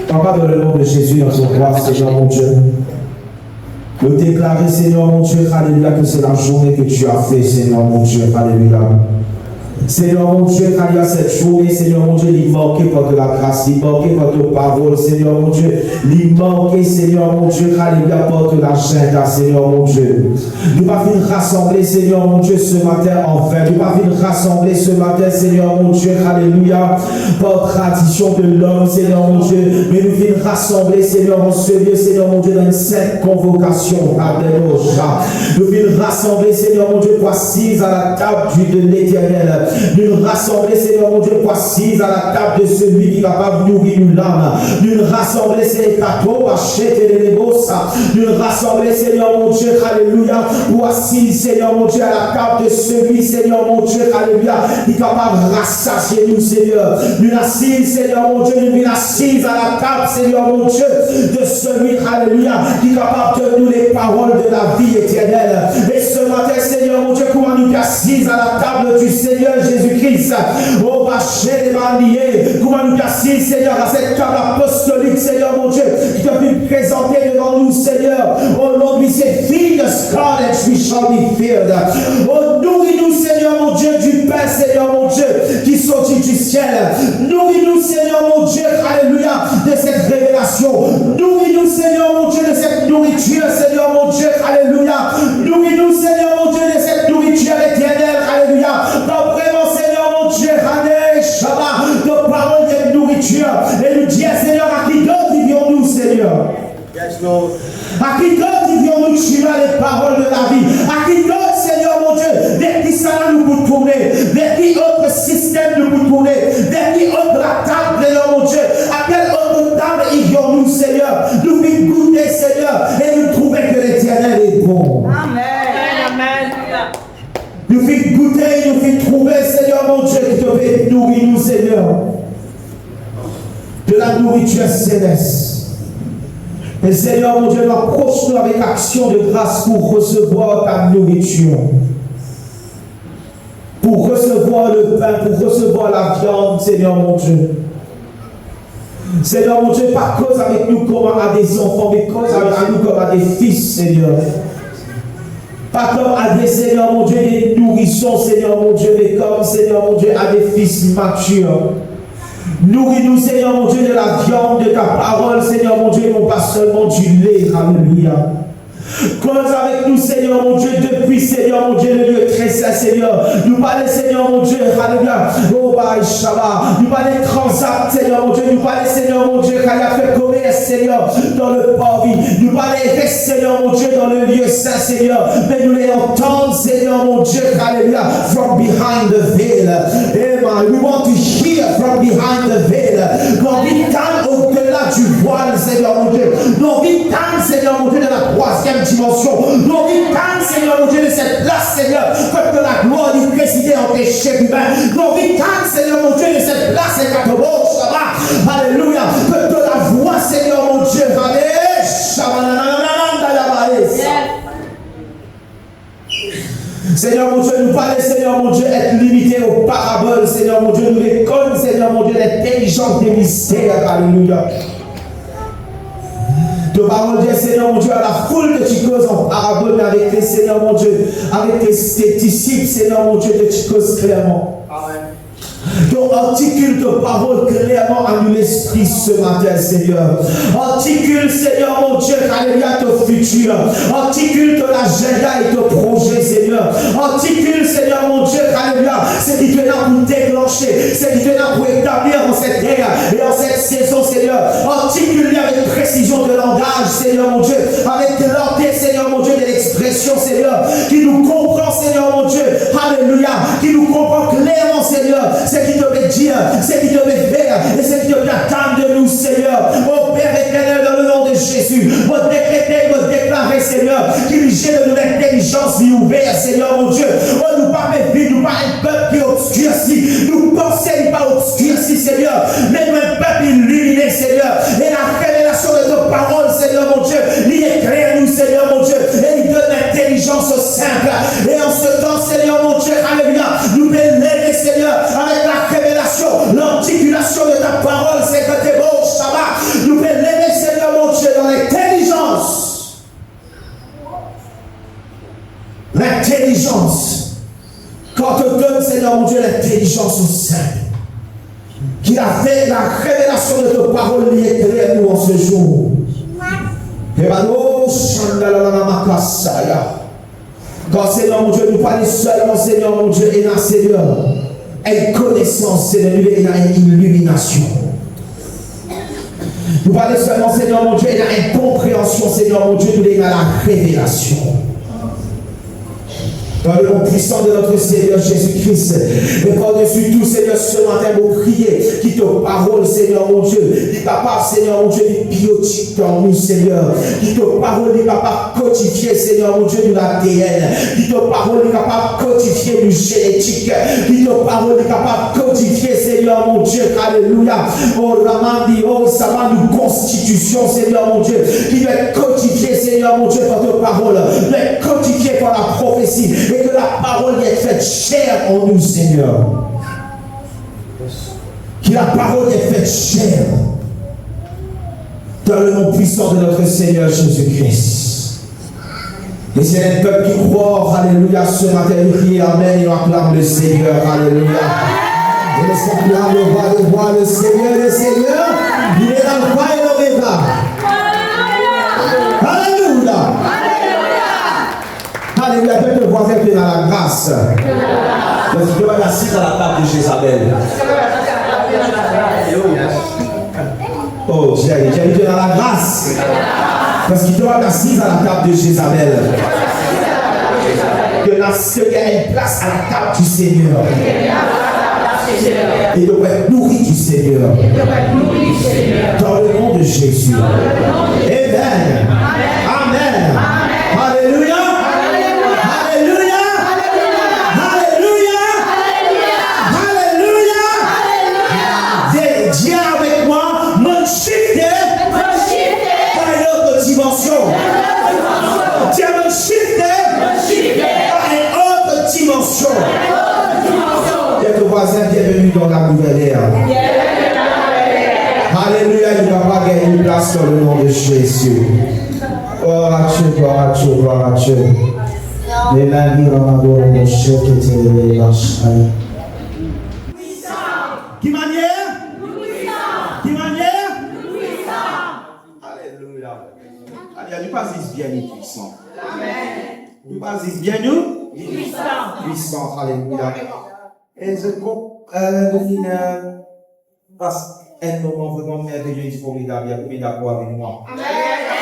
Papa, dans le nom de Jésus, notre roi, Seigneur mon Dieu, nous déclarer, Seigneur mon Dieu, alléluia, que c'est la journée que tu as fait, Seigneur mon Dieu, alléluia. Seigneur mon Dieu, quand il y a cette journée, Seigneur mon Dieu, il manquait par de la grâce, il manquait par de parole, Seigneur mon Dieu, il manquait, Seigneur mon Dieu, alléluia, par de l'agenda, Seigneur mon Dieu. Nous pas venir rassembler, Seigneur mon Dieu, ce matin en vain. Nous pas venir rassembler ce matin, Seigneur mon Dieu, alléluia, par tradition de l'homme, Seigneur mon Dieu, mais nous venons rassembler, Seigneur mon Dieu, Seigneur mon Dieu, dans une sainte convocation, alléluia. Nous venons rassembler, Seigneur mon Dieu, pour assise à la table de l'Éternel. Nous rassembler, Seigneur mon Dieu, pour assise à la table de celui qui est capable de nourrir nous l'âme. Nous rassembler, Seigneur, cadeaux, acheter les négocios. Nous rassembler, Seigneur mon Dieu, alléluia, pour assise, Seigneur mon Dieu, à la table de celui, Seigneur mon Dieu, alléluia, qui est capable de rassasier nous, Seigneur. Nous assise, Seigneur mon Dieu, nous assise à la table, Seigneur mon Dieu, de celui, alléluia, qui est capable de nous les paroles de la vie éternelle. Et ce matin, Seigneur mon Dieu, comment nous assise à la table du Seigneur Jésus-Christ, au marché des maniers, comment nous assise, Seigneur, à cette table apostolique, Seigneur mon Dieu, qui t'a pu présenter devant nous, Seigneur. Oh Lord, we say, feed us, God, and we shall be filled. Oh, nourris-nous, Seigneur mon Dieu, du pain, Seigneur mon Dieu, qui sortit du ciel. Nourris-nous, Seigneur mon Dieu, alléluia, de cette révélation. Nourris-nous, Seigneur mon Dieu, de cette nourriture, Seigneur mon Dieu, alléluia. Nourris-nous, Seigneur mon Dieu, de cette nourriture éternelle, alléluia. Dans vraiment, Seigneur mon Dieu, Shabbat, de paroles de nourriture. Et nous dire, Seigneur, à qui d'autre vivions-nous, Seigneur? Yes, Lord. À qui d'autre vivions-nous, tu as les paroles de la vie? À qui d'autre, Seigneur mon Dieu, vers qui ça nous peut tourner? Vers qui autre système nous peut tourner? Vers qui autre la table, Seigneur mon Dieu? À quelle autre table vivions-nous, Seigneur? Nous pouvons goûter, Seigneur, et nous trouver que l'Éternel est bon. Amen. Amen. Nous pouvons goûter, nous pouvons trouver, Seigneur mon Dieu, qui te veut nourrir nous, Seigneur, de la nourriture céleste. Et Seigneur mon Dieu, nous approchons avec action de grâce pour recevoir ta nourriture. Pour recevoir le pain, pour recevoir la viande, Seigneur mon Dieu. Seigneur mon Dieu, pas cause avec nous comme à des enfants, mais cause avec nous comme à des fils, Seigneur. Pas comme à des, Seigneur mon Dieu, des nourrissons, Seigneur mon Dieu, mais comme, Seigneur mon Dieu, à des fils matures. Nourris-nous, Seigneur mon Dieu, de la viande de ta parole, Seigneur mon Dieu, non pas seulement du lait, alléluia. Cause avec nous, Seigneur mon Dieu, depuis, Seigneur mon Dieu, le lieu très saint, Seigneur. Nous parlons, Seigneur mon Dieu, alléluia. Oh, bye, Shabbat. Nous parlons transact, Seigneur mon Dieu. Nous parlons, Seigneur mon Dieu, quand il a fait commerce, Seigneur, dans le parvis. Nous parlons, Seigneur mon Dieu, dans le lieu saint, Seigneur. Mais nous les entendons, Seigneur mon Dieu, alléluia, from behind the veil. Amen. We want to hear from behind the veil. Nous vitale au-delà du voile, Seigneur mon Dieu. Nous vitale, Seigneur mon Dieu, de la troisième dimension. Nous vitale, Seigneur mon Dieu, de cette place, Seigneur, que de la gloire du président en péché humain. Nous vitale, Seigneur mon Dieu, de cette place, alléluia, que de la voix, Seigneur mon Dieu, Seigneur mon Dieu, nous parlons, Seigneur mon Dieu, être limité aux paraboles, Seigneur mon Dieu, nous les connaissons, Seigneur mon Dieu, l'intelligence des mystères, alléluia. De parole Dieu, Seigneur mon Dieu, à la foule que tu causes en parabole, mais avec tes, Seigneur mon Dieu, avec tes disciples, Seigneur mon Dieu, que tu causes clairement. Amen. Donc articule ta parole clairement à nous l'esprit ce matin, Seigneur. Articule, Seigneur mon Dieu, alléluia, ton futur. Articule ton agenda et ton projet, Seigneur. Articule, Seigneur mon Dieu, alléluia, ce qui te là pour déclencher, ce qui te là pour établir en cette terre et en cette saison, Seigneur. Articule avec précision de langage, Seigneur mon Dieu, avec clarté, Seigneur mon Dieu, de l'expression, Seigneur, qui nous comprend, Seigneur mon Dieu, alléluia, qui nous comprend clairement, Seigneur, ce qui te veut dire, ce qui te veut faire et ce qui te veut attendre de nous, Seigneur. Ô Père éternel, dans le nom de Jésus, vous décrétez, vous déclarez, Seigneur, qu'il jette de nous l'intelligence ouverte, Seigneur mon Dieu. Oh, nous pas mes nous pas un peuple qui obscurci, nous pensons pas obscurci, Seigneur, mais nous un peuple illuminé, Seigneur. Et la révélation de nos paroles, Seigneur mon Dieu, il éclaire nous, Seigneur mon Dieu, et il donne l'intelligence au simple. Et en ce temps, Seigneur mon Dieu, alléluia, nous bénissons, Seigneur, avec la révélation, l'articulation de ta parole, c'est que t'es beau, Shabbat, Seigneur mon Dieu, l'intelligence au sein. Qu'il a fait la révélation de ta parole liée derrière nous en ce jour. Quand Seigneur mon Dieu, nous parlons seulement, Seigneur mon Dieu, et dans Seigneur, une connaissance, Seigneur, et une illumination. Nous parlons seulement, Seigneur mon Dieu, et dans une compréhension, Seigneur mon Dieu, nous et dans la révélation. Dans le nom puissant de notre Seigneur Jésus-Christ. Et par-dessus tout, Seigneur, ce matin, vous priez, qui te parole, Seigneur mon Dieu, qui capable, Seigneur mon Dieu, de biotique dans nous, Seigneur. Qui te parole, qui capable de codifier, Seigneur mon Dieu, de l'ADN. Qui te parole, qui capable de codifier du génétique. Qui te parole, qui capable de codifier, Seigneur mon Dieu, alléluia. Oh, Ramandi, oh, Sama, nous constitution, Seigneur mon Dieu, qui doit être codifié, Seigneur mon Dieu, par ta parole. Doit être codifié par la prophétie. Et que la parole est faite chair en nous, Seigneur. Que la parole est faite chair dans le nom puissant de notre Seigneur Jésus-Christ. Et c'est un peuple qui croit, alléluia, ce matin, il crie Amen, il acclame le Seigneur, alléluia. Et le Seigneur, le roi, le Seigneur, il est l'alpha et l'oméga. Alléluia. Alléluia, peut-être le voisin qui est dans la grâce. Parce que tu vas assis à la table de Jézabel. Oh, j'ai dit dans la grâce. Parce qu'il doit être assis à la table de Jézabel. Que la sœur a une place à la table du Seigneur. Et doit être nourri du Seigneur. Dans le nom de Jésus. Amen. Amen. Alléluia. Voisin, bienvenue dans la nouvelle ère. Alléluia, il ne va pas gagner une place dans le nom de Jésus. Oh, Dieu, gloire à Dieu, gloire à Dieu. Les mains qui rendent mon chef qui était levé dans le Qui manière? Qui manière? Alléluia. Alléluia, nous pas bien nous puissants. Nous pas bien nous? Puissants. Alléluia. Et je devine un moment vraiment merveilleux et formidable. Il y a d'accord avec moi.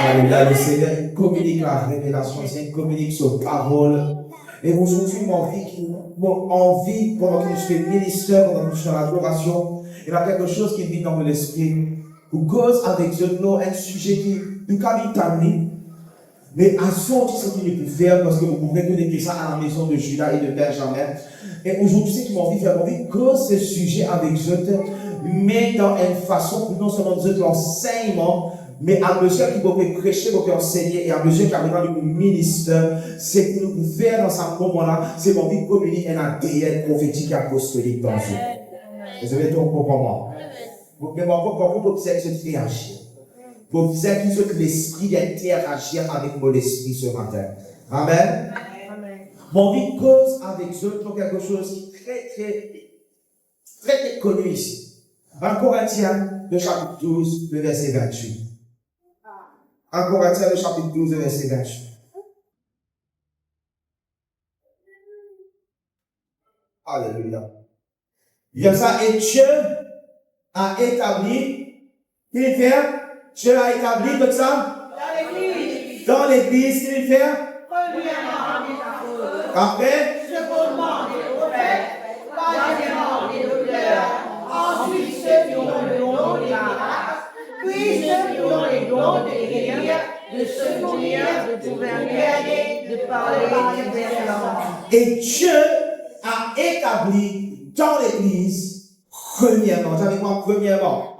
Alléluia. Le Seigneur communique la révélation, il communique sa parole. Et aujourd'hui, mon envie, pendant que je fais ministère, pendant que je fais l'adoration, il y a quelque chose qui vit dans mon esprit. Pour cause avec Dieu, un sujet qui nous a terminé. Mais à son ce qu'il peut faire, parce que vous pouvez connecter ça à la maison de Judas et de Benjamin. Et aujourd'hui, c'est qui m'a envie de faire envie que ce sujet avec Dieu, mais dans une façon, non seulement de l'enseignement, mais à mesure qu'il peut prêcher, qu'il peut enseigner, et à mesure qu'il a besoin du ministère, c'est que nous pouvons faire dans ce moment-là, c'est mon envie de communiquer un ADN prophétique et apostolique dans vous. Vous avez tout comprendre. Vous pouvez observer ce qui réagit. Vous observez que l'esprit interagir avec mon esprit ce matin. Amen. Mon vie cause avec eux pour quelque chose qui est très connu ici. En Corinthiens, le chapitre 12, le verset 28. En Corinthiens, le chapitre 12, le verset 28. Alléluia. Il y a ça, et Dieu a établi, qu'il fait, Dieu a établi comme ça, dans l'église, qu'il fait, après, secondement des prophètes, troisièmement des docteurs, ensuite ceux qui ont le don des miracles, puis ceux qui ont les dons de guérir, de secourir, de gouverner, de parler diverses langues. Et Dieu a établi dans l'église, premièrement, j'avais moi premièrement.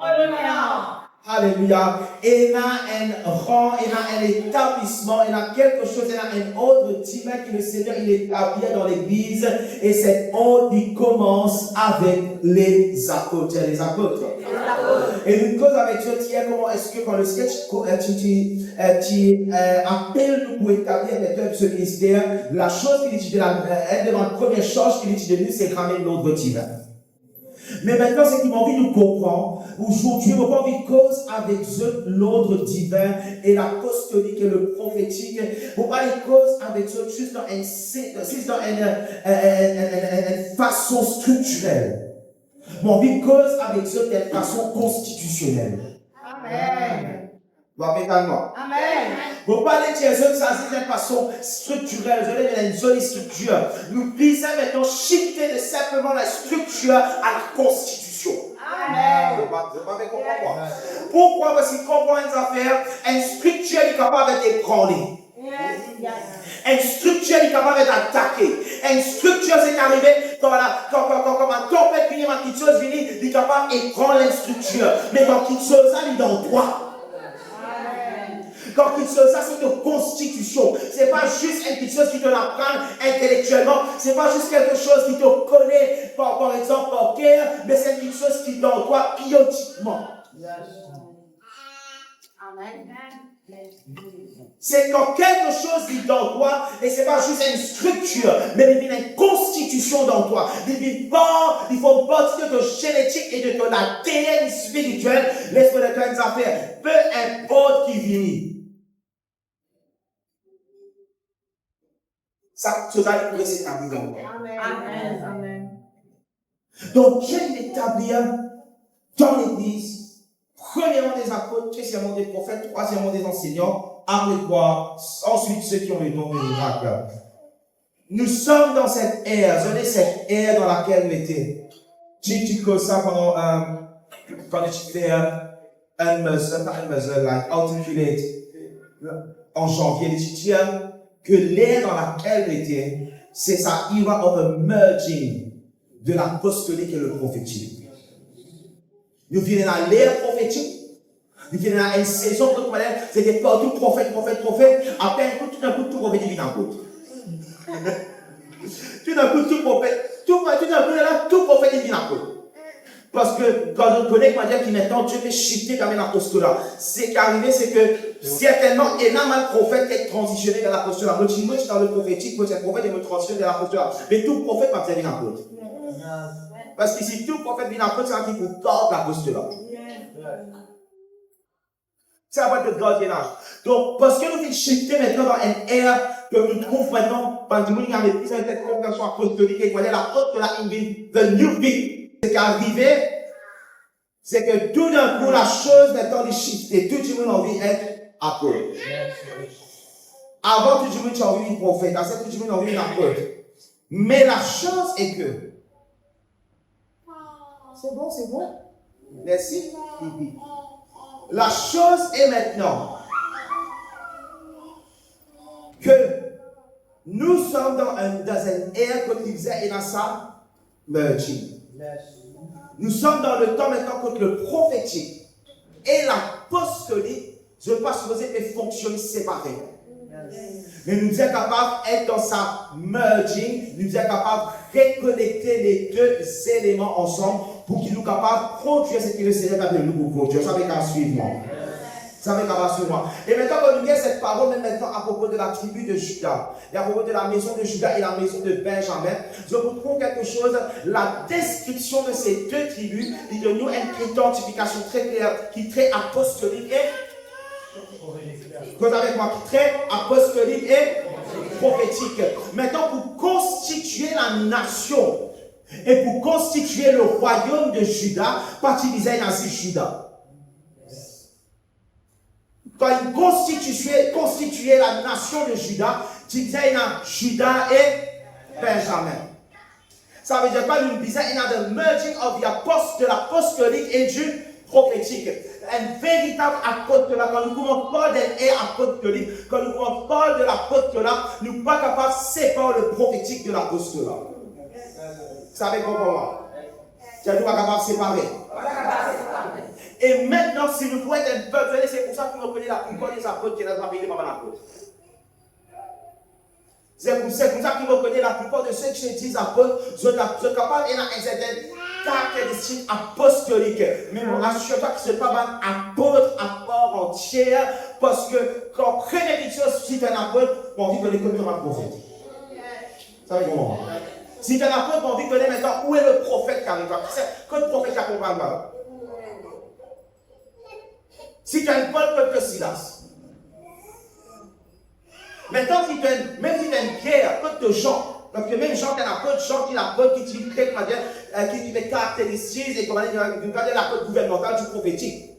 Alléluia. Et il y a un rang, il y a un établissement, il y a quelque chose, il y a un ordre divin que le Seigneur il établit dans l'église. Et cet ordre, il commence avec les apôtres. Les apôtres. Et une cause avec Dieu, comment est-ce que quand le sketch, tu appelles nous pour établir ce ministère, la chose qu'il dit, la première chose qu'il dit de nous, c'est ramener l'ordre divin. Mais maintenant, c'est qu'il m'a envie de comprendre. Aujourd'hui, on va envie de cause avec eux l'ordre divin et l'apostolique et le prophétique. On va les cause avec eux juste dans une façon structurelle. Mon envie de cause avec eux d'une façon constitutionnelle. Amen. Vous avez moi. Amen. Vous parlez de Jésus, ça c'est d'une façon structurelle. Vous avez une jolie structure. Nous puissions maintenant shifter de simplement la structure à la constitution. Amen. Vous pouvez comprendre. Pourquoi? Parce qu'il comprend une affaire. Une structure est capable d'être prônée. Une structure est capable d'être attaquée. Une structure c'est arrivé quand un tempête vient, quand quelque chose vient, il est capable de prendre la structure. Mais quand quelque chose il est dans toi. Quand quelque chose, ça c'est une constitution. C'est pas juste quelque chose qui te l'apprend intellectuellement. C'est pas juste quelque chose qui te connaît, par exemple, par cœur, mais c'est quelque chose qui est dans toi biotiquement. Amen. C'est quand quelque chose est dans toi, et c'est pas juste une structure, mais il y a une constitution dans toi. Il faut partir de ton génétique et de ton ADN spirituel. Laisse-moi te dire une affaire. Peu importe qui vient. Ça, cela pourrait s'établir dans moi. Amen. Amen. Donc, quel établir dans l'église, premièrement des apôtres, deuxièmement des prophètes, troisièmement des enseignants, après quoi, ensuite ceux qui ont le don de miracle. Nous sommes dans cette ère, cette ère dans laquelle nous étions. Tu causes ça quand tu fais un muzzle, like articulate, en janvier, tu dis que l'ère dans laquelle nous étions, c'est ça, era of a merging de l'apostolique et le prophétique. Nous venons dans l'ère prophétique. Nous venons dans une saison de c'était partout prophète. Après un coup, tout d'un coup, tout prophète vient en côte. Tout d'un coup, tout prophète, tout prophète vient en côte. Parce que quand on connaît comment dire qu'il maintenant Dieu fait shifter quand même l'apostolat. C'est qu'arrivé, c'est que certainement, il y a mal prophète qui est transitionné vers l'apostolat. Moi, je suis dans le prophétique, moi, c'est un prophète qui me transitionne vers l'apostolat. Mais tout prophète va venir en côte. Parce que si tout prophète vient en côte, c'est un qui vous garde l'apostolat. C'est la boîte de gardiennage. Donc, parce que nous venons shifter maintenant dans une ère que nous trouvons maintenant, parce que nous avons plus cette conversion apostolique et qu'on est l'apostolat in the new thing. Ce qui est arrivé, c'est que tout d'un coup, la chose maintenant est shiftée. Tout le monde a envie d'être apôtre. Avant, tout le monde a envie d'être prophète. Après, tout le monde a envie d'être apôtre. Mais la chose est que. C'est bon. Merci. La chose est maintenant que nous sommes dans une ère qu'on disait dans ça, merging. Nous sommes dans le temps maintenant que le prophétique et l'apostolique, je ne veux pas supposer qu'ils fonctionnent séparément. Mais nous sommes capables d'être dans sa merging, nous sommes capables de reconnecter les deux éléments ensemble pour qu'ils nous capables de produire ce que le Seigneur a de nous pour produire. Ça va qu'à suivre moi. Ça va qu'à suivre moi. Et maintenant, quand nous regardons cette parole, même maintenant à propos de la tribu de Juda, et à propos de la maison de Juda et la maison de Benjamin, je vous trouve quelque chose. La description de ces deux tribus, il donne nous une identification très claire, qui est très apostolique et vous avec moi, très apostolique et prophétique. Maintenant, pour constituer la nation et pour constituer le royaume de Juda, particulièrement dans Juda. Quand il constituait la nation de Juda, tu disais dans Juda et Benjamin. Ça veut dire quoi? Nous disons il y a the merging de l'apostolique et du prophétique. Un véritable apostolat. Quand nous parlons d'un apostolique, quand nous parlons de l'apostolat, nous ne sommes pas capables de séparer le prophétique de l'apostolat. Vous savez pourquoi? Nous ne sommes pas capables de séparer. Et maintenant, si nous pouvons être un peuple, c'est pour ça que nous connaissons la plupart des apôtres qui sont dans la Bible, pas l'apôtre. C'est pour ça que nous connaissons la plupart de ceux qui se disent apôtres, sont capables d'une certaine caractéristique apostolique. Mais assure-toi que ce n'est pas un apôtre à part entière, parce que quand on crée quelque chose, si tu es un apôtre, on dit que l'école comme un prophète. Ça va comment? Si tu es un apôtre, on dit que maintenant, où est le prophète qui arrive? Que le prophète qui accompagne pas? Si tu as une Paul, que Silas. Maintenant, même si tu as une Pierre, que de Jean, parce que même Jean, tu as un apôtre, Jean qui est l'apôtre qui dit les caractéristiques et comment dire, l'apôtre gouvernemental du prophétique.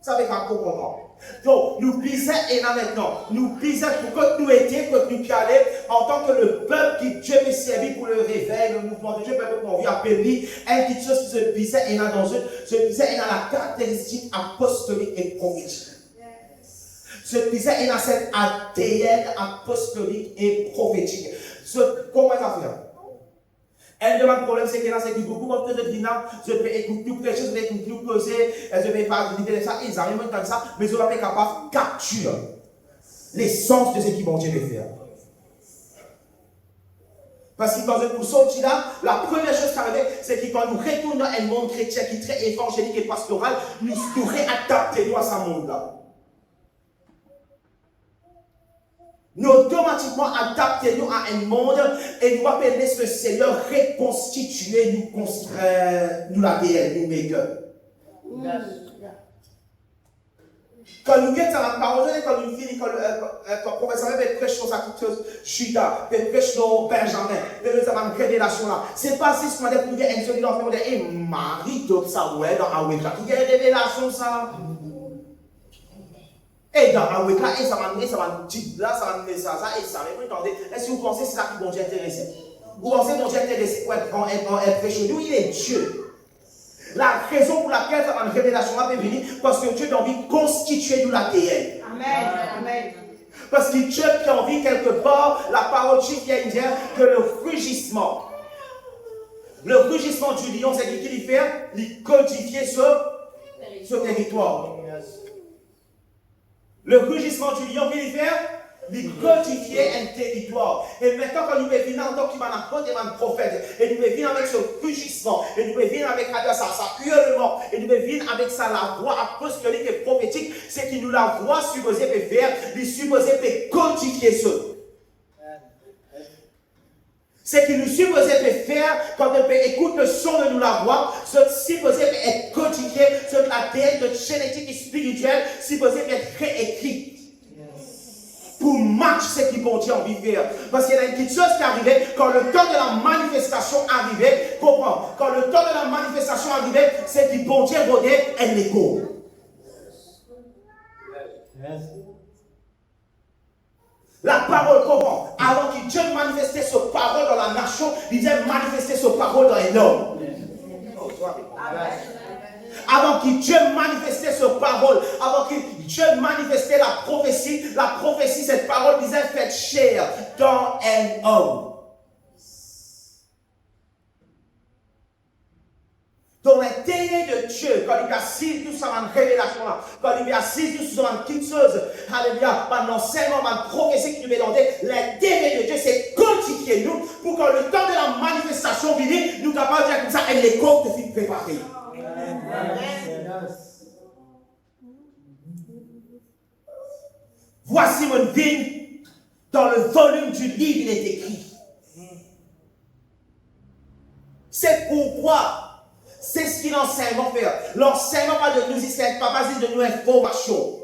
Ça veut pas comprendre. Donc, nous disons, et là maintenant, nous disons pour que nous étions, que nous allaient, en tant que le peuple qui Dieu veut servir pour le réveil, le mouvement de Dieu, peuple qu'on vient appeler, quelque chose qui se disait, et là dans eux, se disait, et là la caractéristique apostolique et prophétique. Se disait, et là cette ADN apostolique et prophétique. Comment ça fait? Elle demande le problème, c'est que là, c'est que beaucoup de dinars, je peux écouter tout quelque chose, je peux écouter tout causer, je vais pas dire ça, ils arrivent comme ça, mais ils ne sont pas capables de capturer l'essence de ce qu'ils vont Dieu faire. Parce que dans un sorti là, la première chose qui arrive, c'est que quand nous retournons dans un monde chrétien qui est très évangélique et pastoral, nous réadaptons à ce monde-là. Nous automatiquement adaptons à un monde et nous appelons le Seigneur reconstituer nous la guerre, nous meilleurs. Quand nous quittons la parole, quand nous finissons, quand le professeur prêche sur sa chose, Judas, prêche sur Benjamin, nous avons une révélation là. C'est pas si ce qu'on a dit, nous avons une seule dans le et Marie, tout ça, ouais, dans Aweka, il y a une révélation ça. Et dans Aweka, et ça va dire là, ça va dire ça, et ça. Mais vous entendez, est-ce que vous pensez que c'est ça qui vont t'intéresser? Vous pensez que Dieu intéressé pour être prêché? Nous, il est Dieu. La raison pour laquelle ça va une révélation va venir, parce que Dieu a envie de constituer nous l'ADN. Amen. Amen. Parce que Dieu a envie quelque part, la parole de Dieu vient dire que le rugissement du lion, c'est qu'il fait, il codifier ce territoire. Le rugissement du lion, qu'il fait, il codifier un territoire. Et maintenant, quand nous venons en tant qu'apôtre et un prophète, et nous venons avec ce rugissement, et nous venons avec ça hurlement, et nous venons avec ça la voix apostolique et prophétique, c'est que nous la voix supposée de faire, il supposé de codifier ce. C'est que nous supposé de faire, quand on écoute le son de nous la voix, c'est supposé être codifié, c'est l'ADN de génétique et spirituelle, supposé être réécrit. Pour match ce qui bon Dieu a envie de faire. Parce qu'il y a une petite chose qui arrivait, quand le temps de la manifestation arrivait, comprends, quand le temps de la manifestation arrivait, c'est que bon Dieu redait un écho. La parole, comment? Avant que Dieu manifestait sa parole dans la nation, il disait manifester sa parole dans un homme. Avant que Dieu manifestait sa parole, avant que Dieu manifestait la prophétie, cette parole disait faites chair dans un homme. Dans l'intérêt de Dieu, quand il a assis nous sur une révélation là, quand il a assis nous sur une petite chose, alléluia, par l'enseignement, par la prophétie qui nous est donnée, l'intérêt de Dieu, c'est codifier nous pour que le temps de la manifestation vienne, nous capables de dire comme ça, et les corps de filles préparés. Voici mon vigne, dans le volume du livre, il est écrit. C'est pourquoi. C'est ce que l'enseignement fait. L'enseignement pas de nous, c'est pas basé de nos informations.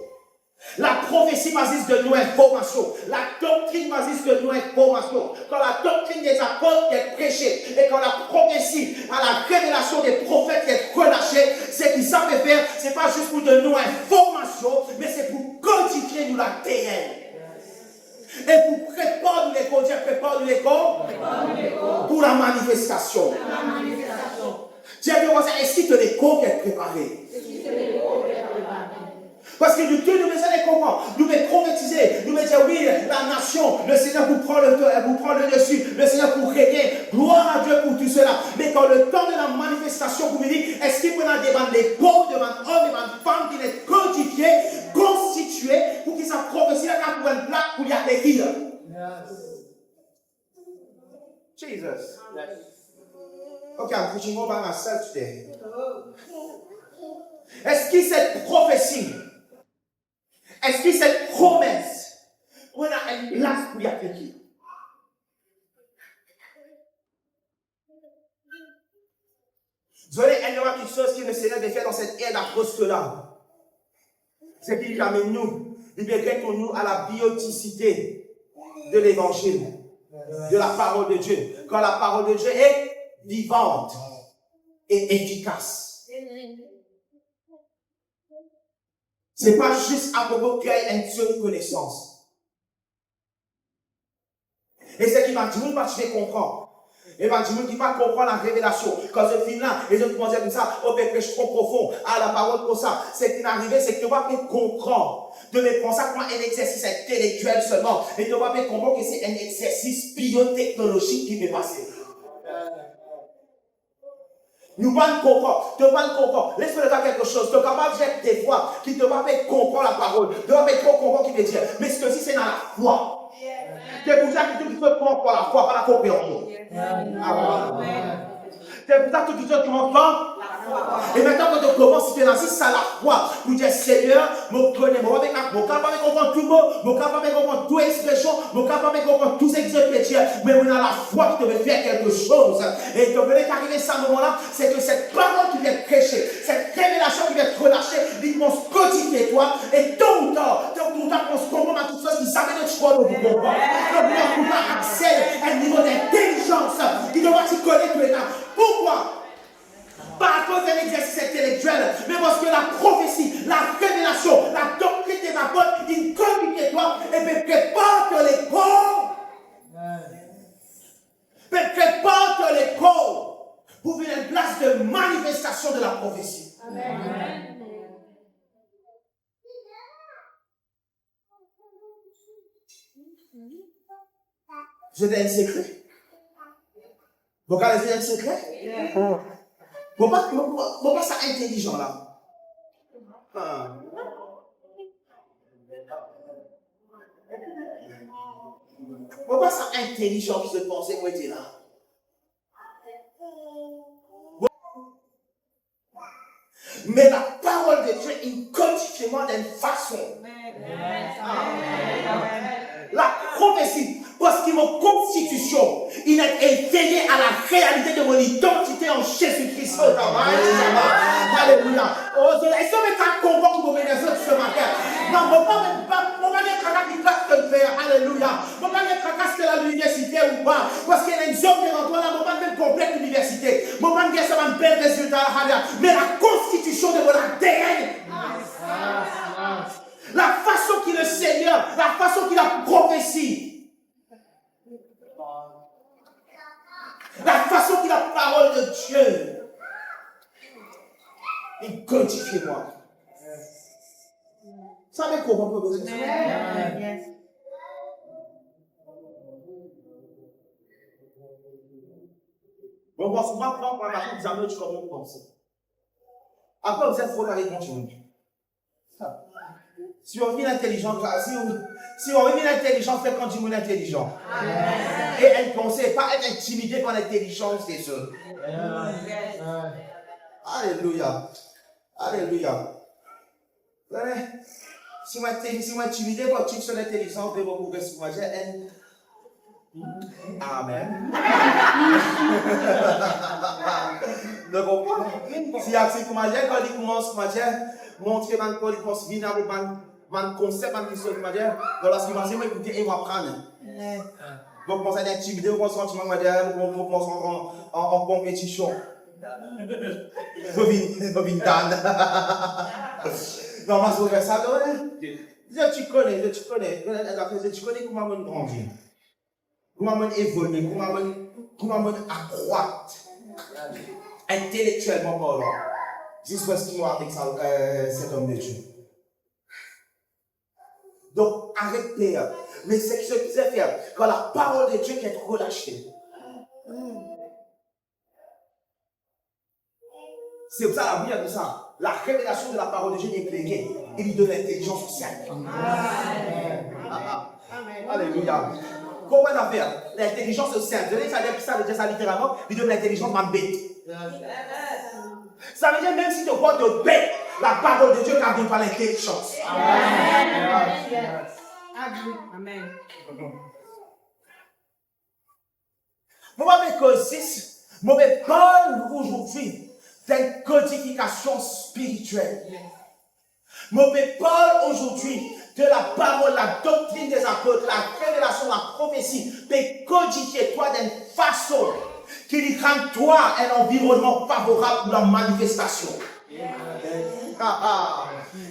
La prophétie basée de nos informations. La doctrine basée de nos informations. Quand la doctrine des apôtres est prêchée et quand la prophétie à la révélation des prophètes est relâchée, c'est qu'ils savent faire, c'est pas juste pour de nos informations, mais c'est pour codifier nous la TN. Et pour préparer les corps, Dieu prépare les corps pour la manifestation. Dieu dit, est-ce que les corps sont préparés? Parce que nous tous nous mettons comment? Nous mettons prophétiser, nous mettons oui, la nation, le Seigneur vous prend le dessus, le Seigneur vous régner, Gloire à Dieu pour tout cela. Mais quand le temps de la manifestation, vous me dites, est-ce qu'il peut y avoir des pauvres, des hommes, des femmes qui sont codifiés, constitués, pour qu'ils soient prophéties là, pour une plaque, pour y aller here? Jesus. Okay, I'm preaching all by myself today. Est-ce que cette prophétie, est-ce que cette promesse, on a une place pour y appliquer? Vous voyez, il y aura quelque chose que le Seigneur a fait dans cette ère d'apostolat. C'est qu'il amène nous, il retourne nous à la bioticité de l'évangile, de la parole de Dieu. Quand la parole de Dieu est vivante et efficace. C'est pas juste à propos créer une seule connaissance. Et c'est qui va dire, pas tu comprendre. Et va dire, qui va comprendre la révélation. Quand je finis là, et je commence à dire comme ça, au peuple trop profond, à la parole comme ça. C'est qui est arrivé, c'est que tu vas pas comprendre. De me prendre ça comme un exercice intellectuel seulement. Et tu vas pas comprendre que c'est un exercice biotechnologique qui va passer. Nous ne comprendre, tu ne pas comprendre. Laisse-moi te dire quelque chose. Tu es capable de dire des fois qui te va faire comprendre la parole. Tu ne vas pas trop comprendre ce qu'il veut dire. Mais ce que si c'est dans la foi. C'est pour ça que tu peux prendre par la foi, par la compréhension. C'est pour ça que tu te comprends. Et maintenant, quand tu commences, tu es assis, c'est la foi. Pour dire, Seigneur, je connais, je suis capable de comprendre tout le mot, je suis capable de comprendre toute expression, je suis capable de comprendre tous les expressions, mais on a la foi qui te veut faire quelque chose. Et donc, ce qui arrive à ce moment-là, c'est que cette parole qui vient prêcher, cette révélation qui vient te relâcher, il pense codifier toi, et tôt ou tard, on se comprend à toutes choses qui savent de toi, donc on comprend. Donc, on va accéder à un niveau d'intelligence qui doit s'y connaître maintenant. Pourquoi? Pas à cause d'un exercice intellectuel, mais parce que la prophétie, la révélation, la doctrine des apôtres, il communique toi et prépare les corps. Prépare les corps pour venir une place de manifestation de la prophétie. Amen. Je donne un secret. Vous connaissez un secret? Bon, pas ça intelligent là. Bon, pas ça intelligent qui se pensait qu'on était là. Mais la parole de Dieu, il codifie moi d'une façon. La prophétie, parce que mon constitution, il est veillé à la réalité de mon identité en Jésus-Christ. Alléluia. Est-ce que vous avez compris pour mes autres ce matin? Non, mon pas qui classe de faire. Alléluia. Mon pas qui à l'université ou pas. Parce qu'il y a une zone devant toi, là, mon pas même complète l'université. Mon pas qui a un bel résultat. Mais la constitution de mon ADN. La façon qu'il le Seigneur, la façon qu'il a prophétie, la façon qu'il a parole de Dieu, il codifie moi. Vous savez comment on peut poser ça? Bon, on va prendre par la suite, vous avez dit comment vous pensez. Après, vous êtes trop avec mon chemin. Si on vit l'intelligence, si on vit l'intelligence, c'est quand tu es intelligent. Et elle pensait pas être intimidée par l'intelligence des autres. Alléluia. Alléluia. Si moi intimidé par tu sur l'intelligence, je vais vous prouver ce que moi j'ai. Amen. Ne bon pas. Si accès comment dire quand il commence comment dire montrer man quand il commence venir avec man concept man qui sont comment dire voilà ce qui va c'est écouter et va prendre. Donc commencer à intimider on commence comment dire on commence en compétition. Bobine Dan. Non, mais c'est ça là. Tu connais comment on grandit. Comment on évolue, comment on accroître intellectuellement parlant. Jusqu'à ce qu'il m'a avec cet homme de Dieu. Donc, arrêtez. Mais c'est ce qu'il sait faire. Quand la parole de Dieu est relâchée, C'est pour ça la Bible a dit ça. La révélation de la parole de Dieu est éclairée. Il lui donne l'intelligence au ciel. Alléluia. Comment on a fait? L'intelligence au ciel. Je dis ça littéralement. Il donne l'intelligence à bête. Ça veut dire même si tu vois de bête, la parole de Dieu ne donne pas l'intelligence. Amen. Mauvais cause 6, mauvais parle aujourd'hui d'une codification spirituelle. Mauvais parle aujourd'hui de la parole, la doctrine des apôtres, la révélation, la prophétie, de codifier toi d'une façon qui lui rend toi un environnement favorable pour la manifestation. Ce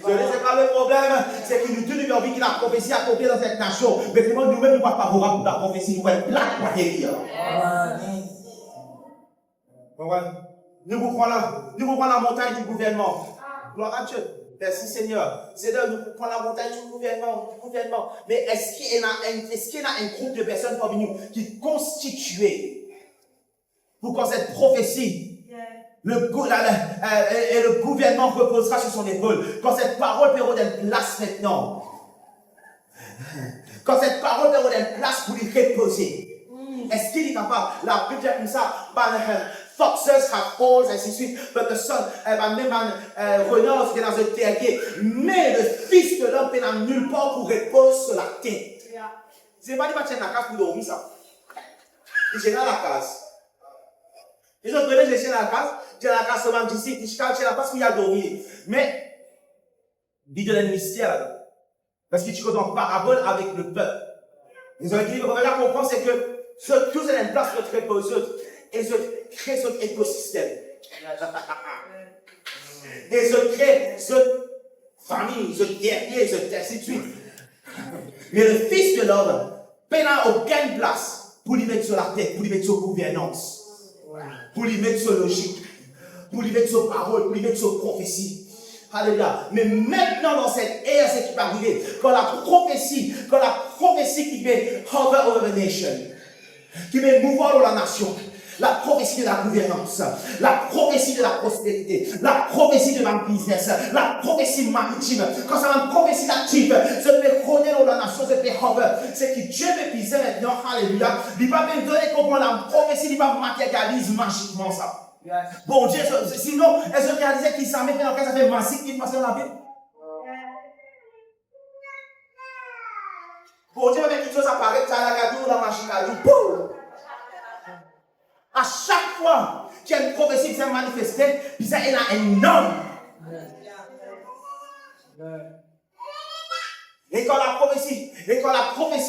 n'est pas le problème, c'est que nous tous nous envie que la prophétie accomplie dans cette nation, mais vraiment nous-mêmes nous ne sommes pas favorables pour la prophétie, nous sommes plaques pour guérir. Nous prenons la montagne du gouvernement. Gloire à Dieu. Merci Seigneur. Seigneur, nous prenons la montagne du gouvernement. Mais est-ce qu'il y a un groupe de personnes parmi nous qui est constitué pour que cette prophétie le gouvernement reposera sur son épaule. Quand cette parole perdra une place maintenant. Quand cette parole perdra une place pour lui reposer. Est-ce qu'il est capable? La Bible dit comme ça. Foxes have holes, ainsi de suite. But the son, même un renard qui est dans un terrier. Mais le fils de l'homme n'a nulle part pour reposer sur la tête. C'est pas dit qu'il va la case pour dormir ça. Il est dans la case. Ils ont donné, j'ai chez la case. J'ai la case seulement d'ici. Je suis là parce qu'il y a dormi. Mais, il donne un mystère là-dedans. Parce que tu es en parabole avec le peuple. Ils ont écrit, on va comprendre, c'est que tous ont une place pour être reposeux. Et ils créent son écosystème. Et ils créent cette famille, ce guerrier, ainsi de suite. Mais le fils de l'homme n'a aucune place pour lui mettre sur la tête, pour lui mettre sur gouvernance. Pour lui mettre sur logique, pour lui mettre sur parole, pour lui mettre sur prophétie. Alléluia. Mais maintenant dans cette ère, c'est ce qui va arriver. Quand la prophétie qui fait hover over the nation, qui fait mouvoir dans la nation, la prophétie de la gouvernance, la prophétie de la prospérité, la prophétie de ma business, la prophétie maritime, quand ça va une prophétie active, je peux rôder dans la nation, je peux hover. C'est que Dieu me pisait maintenant, alléluia. Il va me donner comment la prophétie, il va matérialiser magiquement ça. Bon Dieu, sinon, est-ce que réalisez qu'il s'en met dans ça fait massif qu'il passe dans la Bible? Bon Dieu, avec quelque chose apparaît, ça a la gadou, la machine à tout, boum! À chaque fois qu'il y a une prophétie qui s'est manifestée, il y a un homme. Et quand la prophétie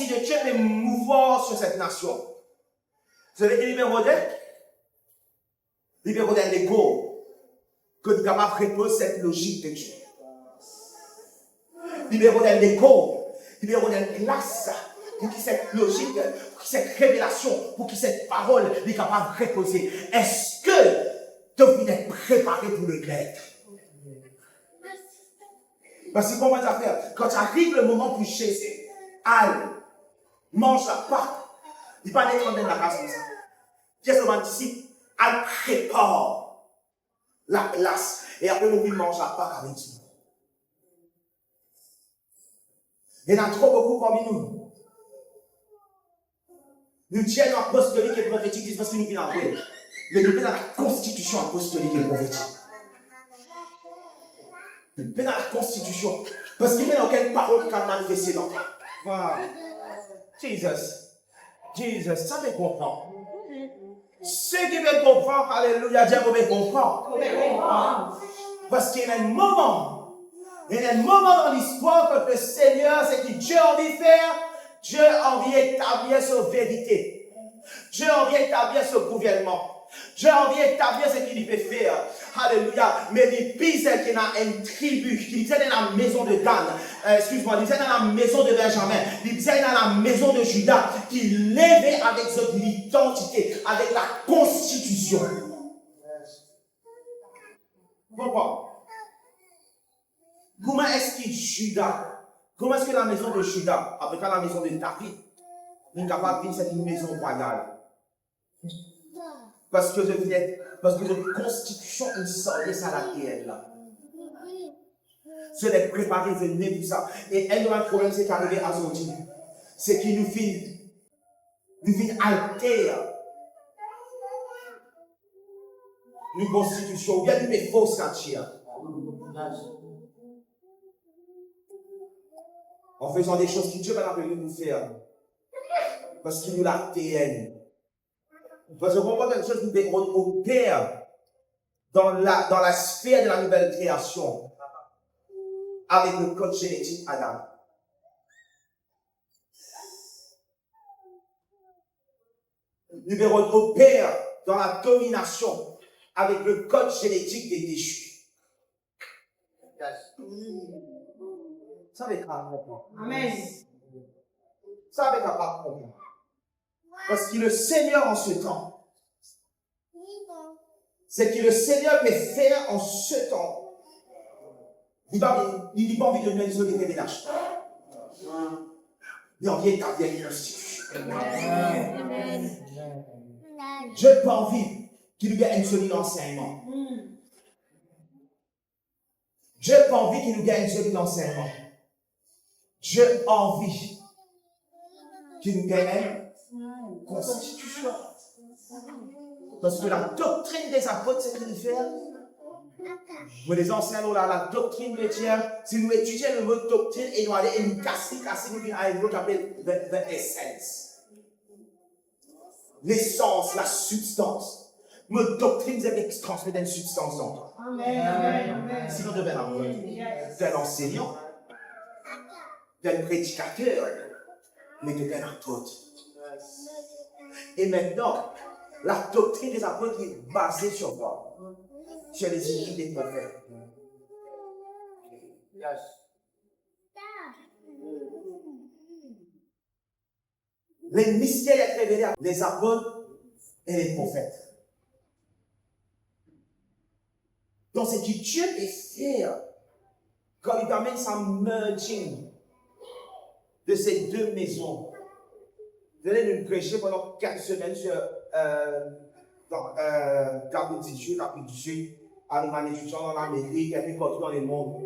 de Dieu est mouvante sur cette nation, c'est le numéro 2. Libéraux d'un ego, que nous sommes capables de répondre cette logique de Dieu. Libéraux d'un ego, libéraux d'une place, pour que cette logique, pour que cette révélation, pour que cette parole est capable de reposer. Est-ce que tu veux être préparé pour le l'être? Parce que comment tu vas faire? Quand arrive le moment pour chasser, aille, mange la Pâque, il ne va pas être dans la race comme ça. Dieu se demande ici, elle prépare la place. Et après, nous mange la Pâque avec Dieu. Il y en a trop beaucoup parmi nous. Nous tiennent apostolique et prophétique parce que nous venons après. Mais nous sommes dans la constitution apostolique et prophétique. Nous sommes dans la constitution. Parce qu'il n'y a aucune parole qui a manifesté dans toi. Wow. Jesus, ça me comprend. Ceux qui veulent comprendre, alléluia, Dieu veut comprendre. Parce qu'il y a un moment dans l'histoire que le Seigneur, c'est que Dieu a envie de faire, Dieu a envie d'établir sa vérité. Dieu a envie d'établir ce gouvernement. Dieu a envie d'établir ce qu'il peut faire. Alléluia. Mais il pise qu'il a une tribu, qu'il disait dans la maison de Dan, il disait dans la maison de Benjamin, il disait dans la maison de Judas, qu'il levait avec son identité, avec la constitution. Pourquoi? Comment est-ce que Judas, comment est-ce que la maison de Judas, après la maison de David, n'est capable de vivre cette maison royale? Parce que je constitue une sorte salariale là. Je l'ai préparé, venir tout ça. Et un problème, c'est qu'arrivé à aujourd'hui, c'est qu'il nous fait altérer une constitution, bien nous met fausse nature. En faisant des choses que Dieu va nous faire. Parce qu'il nous l'a TN. Parce que on voit quelque chose qui opère dans la sphère de la nouvelle création avec le code génétique Adam. Nous opère dans la domination avec le code génétique des déchus. Ça va être à comprendre. Amen. Ça va être à comprendre. Parce que le Seigneur en ce temps, c'est que le Seigneur peut faire en ce temps. Il n'a pas envie de nous isoler des révélations. Il a envie d'établir une institution. Je n'ai pas envie qu'il nous gagne un solide enseignement. Je n'ai pas envie qu'il nous gagne un solide enseignement. J'ai envie qu'il nous gagne une constitution. Parce que la doctrine des apôtres, c'est ce qu'il fait. Nous les enseignons là, la doctrine chrétienne. Si nous étudions le mot doctrine et nous allons et nous casser, nous venons à un mot qui s'appelle l'essence. L'essence, la substance. Notre doctrine, c'est transmettre une substance dans toi. Amen. Si nous devons avoir d'un enseignant, d'un prédicateur, mais d'un apôtre. Et maintenant, la doctrine des apôtres est basée sur quoi? Sur les écrits des prophètes. Les mystères sont révélés à les apôtres et les prophètes. Donc, c'est que Dieu est fier quand il amène sa merging de ces deux maisons. Vous allez nous prêcher pendant 4 semaines sur l'Afrique du Sud, en étudiant dans l'Amérique, et puis partout dans le monde.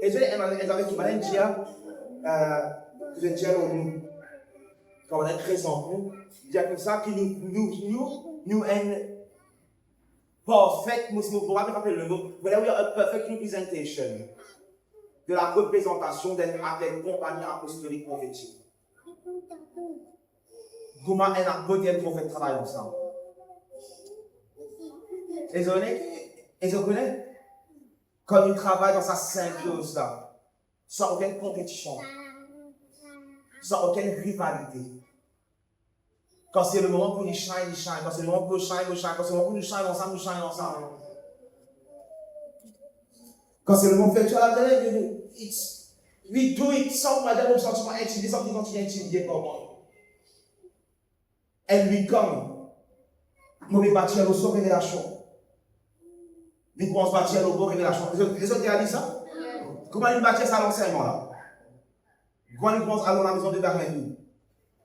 Et je vais dire, je vais dire quand on est très en nous, dire comme ça que nous perfect, nous rappeler le mot, we are a perfect representation de la représentation d'une compagnie apostolique prophétique. Comment un apôtre et un prophète travaillent ensemble. Et vous connaissez, quand ils travaillent dans sa symbiose là, sans aucune compétition, sans aucune rivalité. Quand c'est le moment pour nous shine, ils shine. Quand c'est le moment pour nous shine, nous shine. Quand c'est le moment pour nous shine ensemble, nous shine ensemble. Quand c'est le moment pour faire ça, we do it sans madame, sentiment intimidé, sans qu'ils continuent intimidés par moi. And we come. Nous devons bâtir nos sans révélation. Nous devons bâtir nos bonnes révélations. Vous avez dit ça? Comment ils bâtissent ça à l'enseignement là? Quand ils pensent à la maison de Bernard,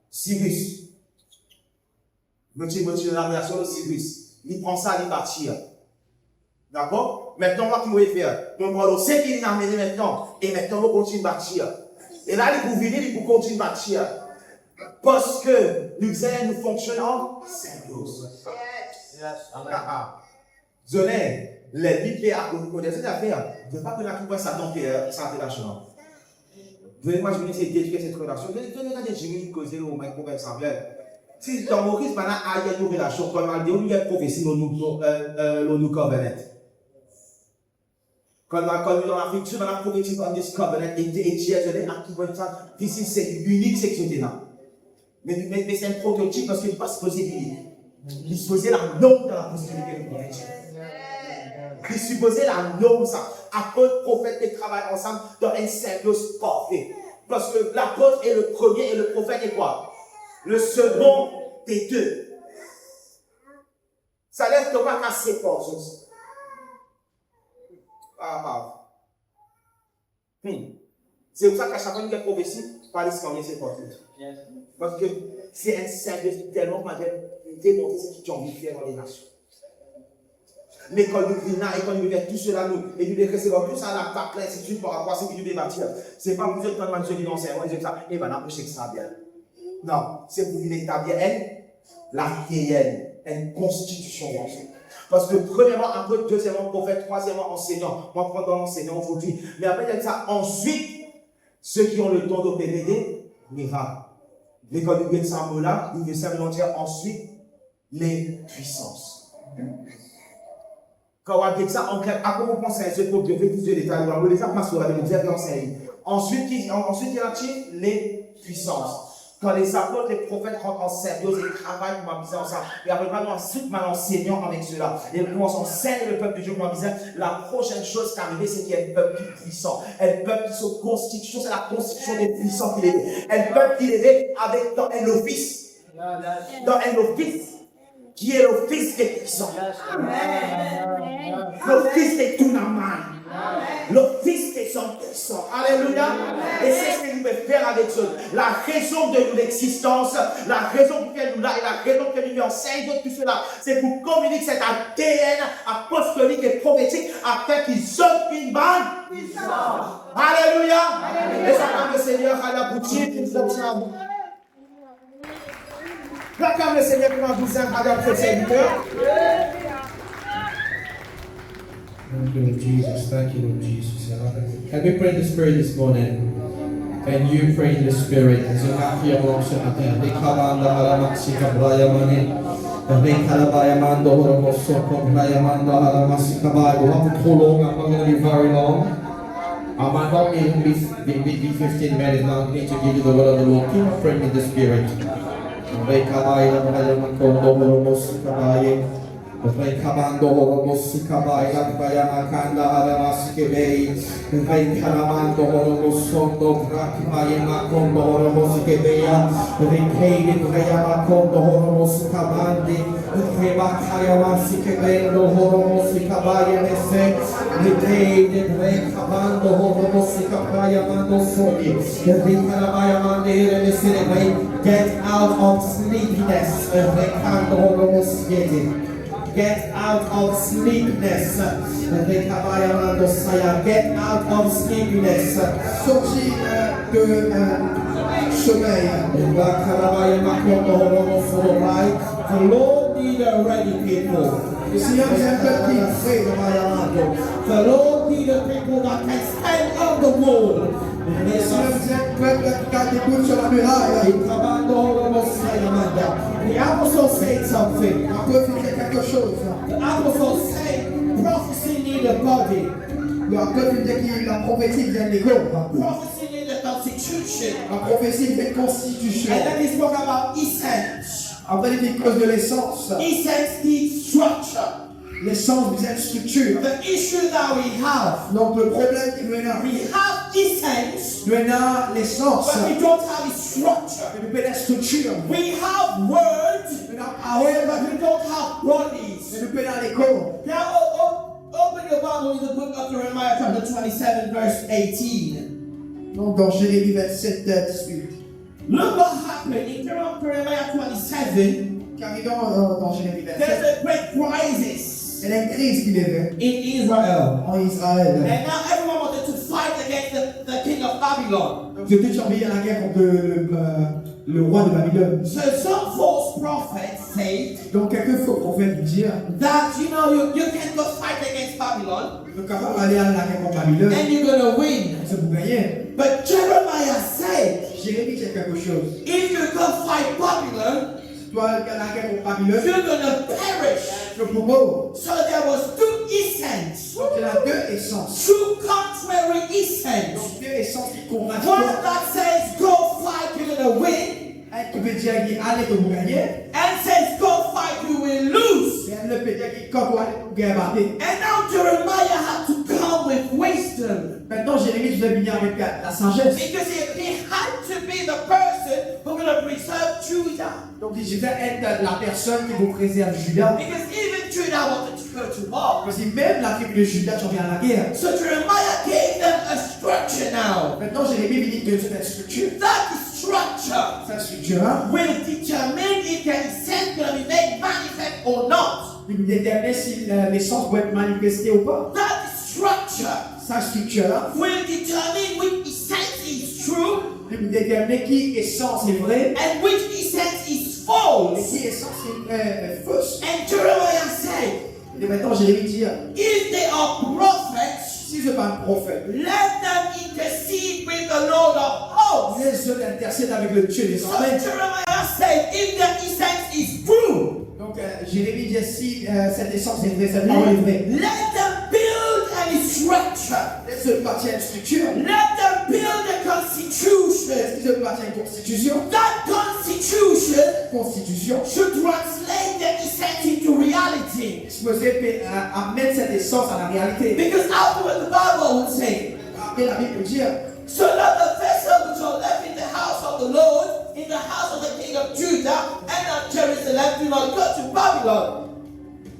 Cyrus. Monsieur, la relation de Cyrus. Il prend ça, il bâtit. D'accord? Maintenant, on va faire. Donc, on sait qu'il a amené maintenant. Et maintenant, on continue de bâtir. Et là, il faut venir, il faut continuer de bâtir. Parce que nous fonctionnons en symbiose. Désolé, les Bibles à côté de cette affaire, je ne veux pas que la troupe ça dans sa relation. Vous voyez, moi, je me dis, c'est détruire cette relation. Je ne vais pas dire, causer au mec pour sembler. Si dans Maurice, maintenant, il y a une relation, comme on dit, on lui a prophétie dans nous covenant. Quand nous dans l'Afrique, tu vas prophétie dans this covenant, et Dieu a activé ça. Ici, c'est unique sexualité là. Mais c'est un prototype parce qu'il n'est pas supposé vivre. Il est supposé la norme dans la possibilité de prophétie. Il est supposé la norme, ça. Apôtre, prophète, et travaillent ensemble dans un symbiose parfait. Parce que l'apôtre est le premier et le prophète est quoi? Le second des deux. Ça laisse Thomas qu'à séparer. C'est pour ça qu'à chaque fois qu'il y a une prophétie, par les scandales, c'est pas tout. Parce que c'est un symbiose tellement qu'on a démontré ce qu'ils ont envie de faire dans les nations. l'école de Grina, l'école de tout cela, nous, et nous recevons tout ça, la part là, c'est une par rapport à ce que nous devons bâtir. Ce n'est pas pour dire que quand Dieu dit non, c'est moi, je dis ça, et ben, on que ça bien. Non, c'est pour établir la réelle, une constitution. Parce que, premièrement, après, deuxièmement, prophète, troisièmement, enseignant. Moi, je prends enseignant aujourd'hui. Mais après, il y a ça. Ensuite, ceux qui ont le don d'opérer des miracles. L'école de Samola, il veut simplement dire ensuite les puissances. Quand on dit ça, on crée, à quoi on pense à ce pour Dieu, plus de détails, on les a pas sur la dire l'enseigne. Ensuite, il y a les puissances. Quand les apôtres, les prophètes rentrent en symbiose, ils travaillent pour m'amuser ensemble. Et après, ensuite, enseignant avec cela. Et nous, on enseigne le peuple de Dieu pour m'amuser. La prochaine chose qui est arrivée, c'est qu'il y a un peuple plus puissant. Un peuple qui se constitue, c'est la constitution des puissants qu'il est. Un peuple qui est avec dans un office. Dans un office qui est l'office des puissants. L'office des Tunamans. L'office des hommes puissants. Alléluia. Et c'est ce que nous devons faire avec eux. La raison de notre existence, la raison pour laquelle nous là et la raison pour laquelle nous enseignons tout cela, c'est pour communiquer cet ADN apostolique et prophétique afin qu'ils offrent une bonne puissance. Alléluia. Et ça comme le Seigneur à la boutique, nous sommes là. Comme le Seigneur pour nous à la précédente. Thank you, Lord Jesus. Thank you, Lord Jesus. Can we pray in the Spirit this morning? Can you pray in the Spirit? We haven't too long. I'm not going to be very long. I might not even be 15 minutes now. I need to give you the word of the Lord. Keep praying in the Spirit. Recabando Horomosikabai, Labayakanda, Haramasikebei, Recalamando Horomosondo, Brakimayamakondo, Horomosikebeya, Recade, Rayamakondo, Horomosikabandi, Rebakayamasikebeendo, Horomosikabaya, Recade, Recabando, Horomosikabayamando, Sodi, Recalabayamande, get out of sleepiness, Recando Horomosikete. Get out of sleepiness. Get out of sleepiness. Sortir de sommeil. The Lord need a ready people. Le Seigneur nous a permis The Lord need a people that can stand on the wall. Le Seigneur nous a permis qui a des bouts sur la muraille. The apostle said something. L'apôtre fait quelque chose. The apostle said prophecy need a body. L'apôtre dit que la prophétie vient des corps. Prophecy need a constitution. La prophétie vient de constitution. And then he spoke about essence. Après il dit cause de l'essence. Essence needs structure. L'essence besoin de structure. The issue that we have. Donc le problème que nous avons. We have essence. Nous avons l'essence. But we don't have its structure. Mais nous avons la structure. We have words. Nous avons parole. But we don't have bodies. Mais nous avons les corps. Now open your Bible in the book of Jeremiah chapter 27 verse 18. Donc dans Jérémie 27, 18. Look what happened in Jeremiah 27. Car dans Jérémie 27. There's a great crisis. Il y a une crise qui est in Israel. En Israël. And now everyone wanted to fight against the king of Babylon. Donc c'était surveillé à la guerre contre le roi de Babylone. So some false prophets say Donc quelques faux prophètes disent that you can go fight against Babylon. Donc avant d'aller à la guerre contre Babylone, and you're gonna win. C'est pour gagner. But Jeremiah said, Jérémie dit quelque chose. If you go fight Babylon, toi à la guerre contre Babylone, you're gonna perish. Le poumon. So there was two essence. Donc il y a deux essences. Two contrary essence. Donc deux essences qui combattent. One that says go fight, you're gonna win. Un qui peut dire allez que vous gagnez. And says go fight, you will lose. Et un autre peut dire quand vous allez vous gagner. And now Jeremiah had to come with wisdom. Maintenant Jérémie devait venir avec la sagesse. Because he had to be the person who's going to preserve Judah. Donc il devait être la personne qui vous préserve Judas. Because even Judah wanted to go to war. Parce que même la tribu de Judas survient à la guerre. So Jeremiah gave them a structure now. Maintenant Jérémie lui dit que cette structure. That structure Cette structure will determine if the descent going to be made manifest or not. Il détermine si l'essence doit être manifestée ou pas. That structure Sa structure-là, will determine which essence is true il détermine qui essence est vraie and which essence is et false. qui essence est fausse. And Jeremiah said, Et maintenant, Jérémie dit, if they are prophets, si je ne suis pas un prophète, let them intercede with the Lord of hosts. laisse-le intercède avec le Dieu des So armées. Jeremiah said, if their essence is true, Donc, Jérémie dit, si cette essence est vraie, cette parole est vraie, let them build a structure. laisse-le partir à une structure, Let them build a constitution. laisse-le partir à une constitution, That constitution should translate the essence into reality. exposé à mettre cette essence à la réalité. Because afterward the Bible would say, Après, la Bible dit, so let the vessels which are left in the house of the Lord, in the house of the king of Judah, and of Jerusalem, do not go to Babylon.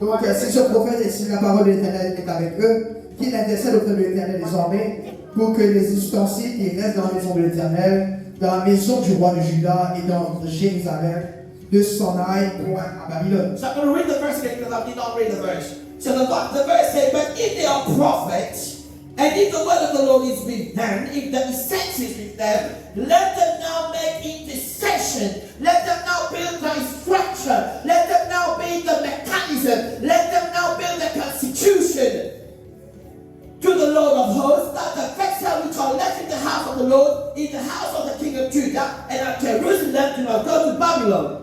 donc, si ce prophète et si la parole de l'Éternel est avec eux, qu'il intercède auprès de l'Éternel désormais, pour que les ustensiles qui restent dans la maison de l'Éternel, dans la maison du roi de Juda et dans Jérusalem, ne s'en aillent point à Babylone. So I'm going to read the verse again because I did not read the verse. So the verse says, but if they are prophets, and if the word of the Lord is with them, if the essence is with them, let them now make intercession. Let them now build a structure. Let them now build the mechanism. Let them now build a constitution to the Lord of hosts, that the vessels which are left in the house of the Lord, in the house of the king of Judah, and of Jerusalem, do not go to Babylon.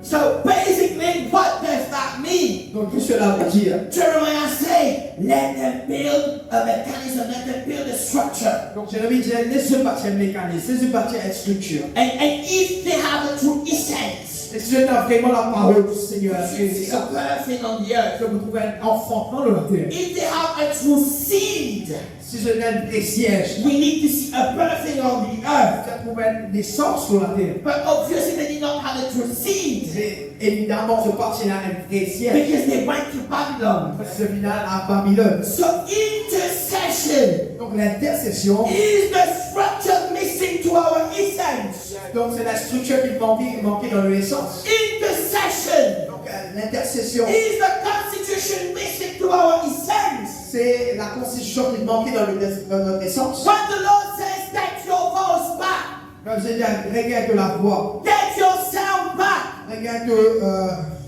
So basically, what does that mean? Donc, tout cela veut dire, Jeremiah said, let them build a mechanism, let them build a structure. donc Jérémie dit, laisse-le partir à un mécanisme, laisse-le partir à une structure. And if they have a true essence, Et si je n'ai vraiment la parole du Seigneur, it's a birthing on the earth. je me trouve un enfantement de la terre. If they have a true seed, Si je n'ai des sièges, we need to see a birthing on the earth. je trouve une naissance sur la terre. But obviously they did not have a true seed Et évidemment, je partis à un vrai siège. because they went to Babylon. Parce que je final à Babylone. So intercession Donc l'intercession, is the structure missing to our essence. donc c'est la structure qui manquait dans l'essence. Intercession Donc l'intercession, is the constitution missing to our essence. c'est la constitution qui manquait dans notre essence. When the Lord says, get your voice back, Quand je dis, regarde la voix, get your sound back, regarde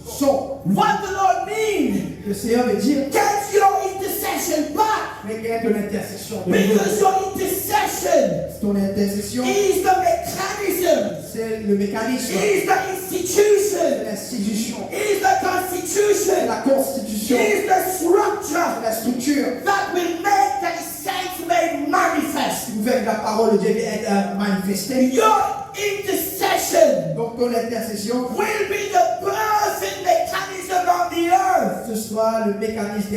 son. what the Lord means, Le Seigneur veut dire, get your intercession back. regarde l'intercession. Because your intercession Ton intercession, is the mechanism, c'est le mécanisme, is the institution, l'institution, is the constitution, la constitution, is the structure la structure. that will make the saints made manifest. Vous faites que la parole de Dieu vient être manifestée. Your intercession Donc ton intercession, will be the birthing mechanism on the earth. ce soit le mécanisme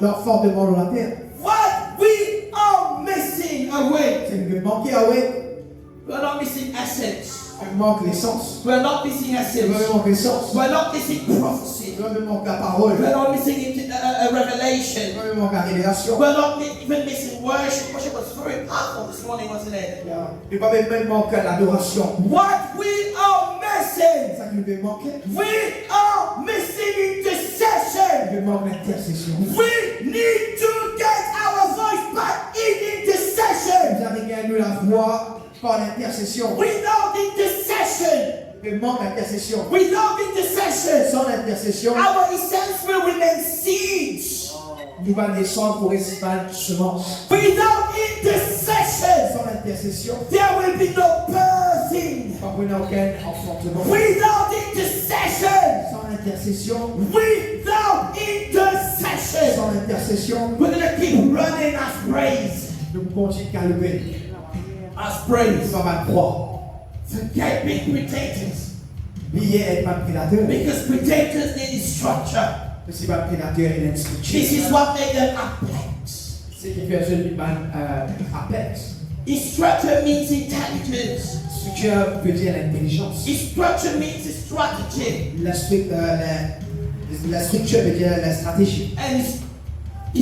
d'enfantement de la terre. What we are missing away, C'est que manquer à ouais, we're not missing essence. il manque l'essence. We're not missing Il essence. manque l'essence. We're not missing prophecy. Il manque la parole. We're not missing a revelation. Il manque la révélation. We're not even missing worship. Worship was very powerful this morning, wasn't it? Il manque l'adoration. What we are missing, C'est ça qui nous manquer. we are missing intercession. Il manque l'intercession. We need to get our voice back in intercession. Vous avez gagné la voix par l'intercession. Without intercession, Il manque l'intercession. without intercession, Sans l'intercession, our essence will remain seeds. nous allons descendre pour rester semence. Without intercession, Sans l'intercession, there will be no birthing. pas pour aucun enfantement. Without intercession, Sans l'intercession, without intercession, sans l'intercession, we're going to keep running as praise. nous continuons à lever. As Nous praise. sommes à croix. Forget being predators. Billet est pas prédateur. Because predators need structure. Je suis pas prédateur et This l'instruction. is what made them apex. C'est qui fait celui qui apex. Structure means intelligence. Structure veut dire l'intelligence. Structure means strategy. La structure veut dire la stratégie. And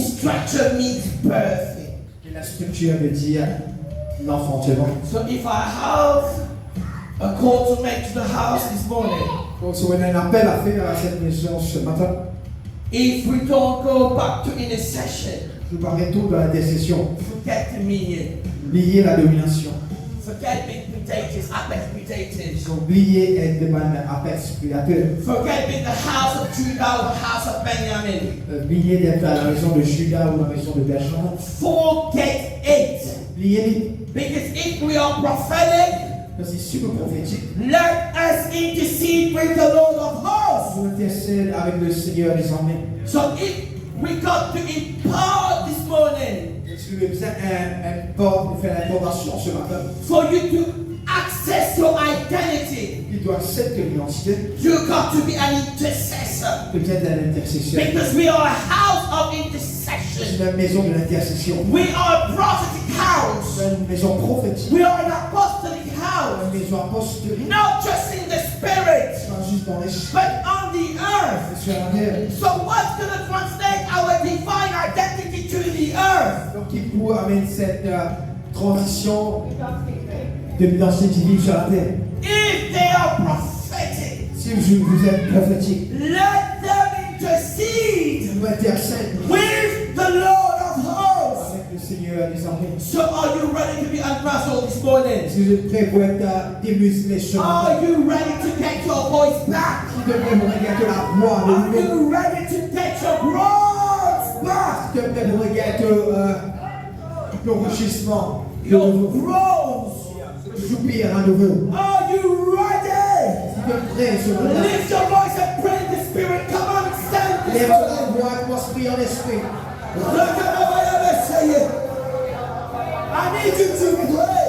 structure means birthing. Et la structure veut dire l'enfantement. So if I have a call to make to the house this morning, Donc, c'est un appel à faire à cette maison ce matin. If we don't go back to intercession, Nous parlons de l'intercession. forget the meaning. Oubliez la domination. Forget being predators, apex predators. Oubliez être des apex prédateurs. Forget being the house of Judah or the house of Benjamin. Oubliez d'être à la maison de Judas ou la maison de Benjamin. Forget it. Oubliez-les. Because if we are prophetic, Parce que si vous prophétique, let us intercede with the Lord of hosts. vous intercède avec le Seigneur des armées. So if we got to impart this morning Si vous avez besoin de faire l'information ce matin, for you to access your identity, il doit accepter l'identité, you got to be an intercessor. peut-être un intercesseur. Because we are a house of C'est intercession. la maison de l'intercession. We are a prophetic house. C'est une maison prophétique. We are an apostolic house. Une maison apostolique. Not just in the spirit, Pas juste dans les chiffres, but on the earth. mais sur la terre. So what's going to translate our divine identity to the earth? Donc il faut amener cette transition de l'identité divine sur la terre. If they are prophetic, Si vous êtes prophétique, let them intercede vous intercède with the Lord of hosts. avec le Seigneur des armées. So are you ready to be unmuzzled this morning? Si vous êtes prêts pour être démuselés ce matin, Are you ready to get your voice back? si vous êtes prêts pour regagner la voix de Are nouveau, you ready to get your groans back? si vous êtes prêts pour regagner le rugissement, Your le groans. soupir à nouveau. Are you ready? Si vous êtes prêts ce matin, Lift your voice and pray in the spirit. Come on, stand this lève morning. la voix, commence à prier en esprit. Look at the way I say it. I need you to pray.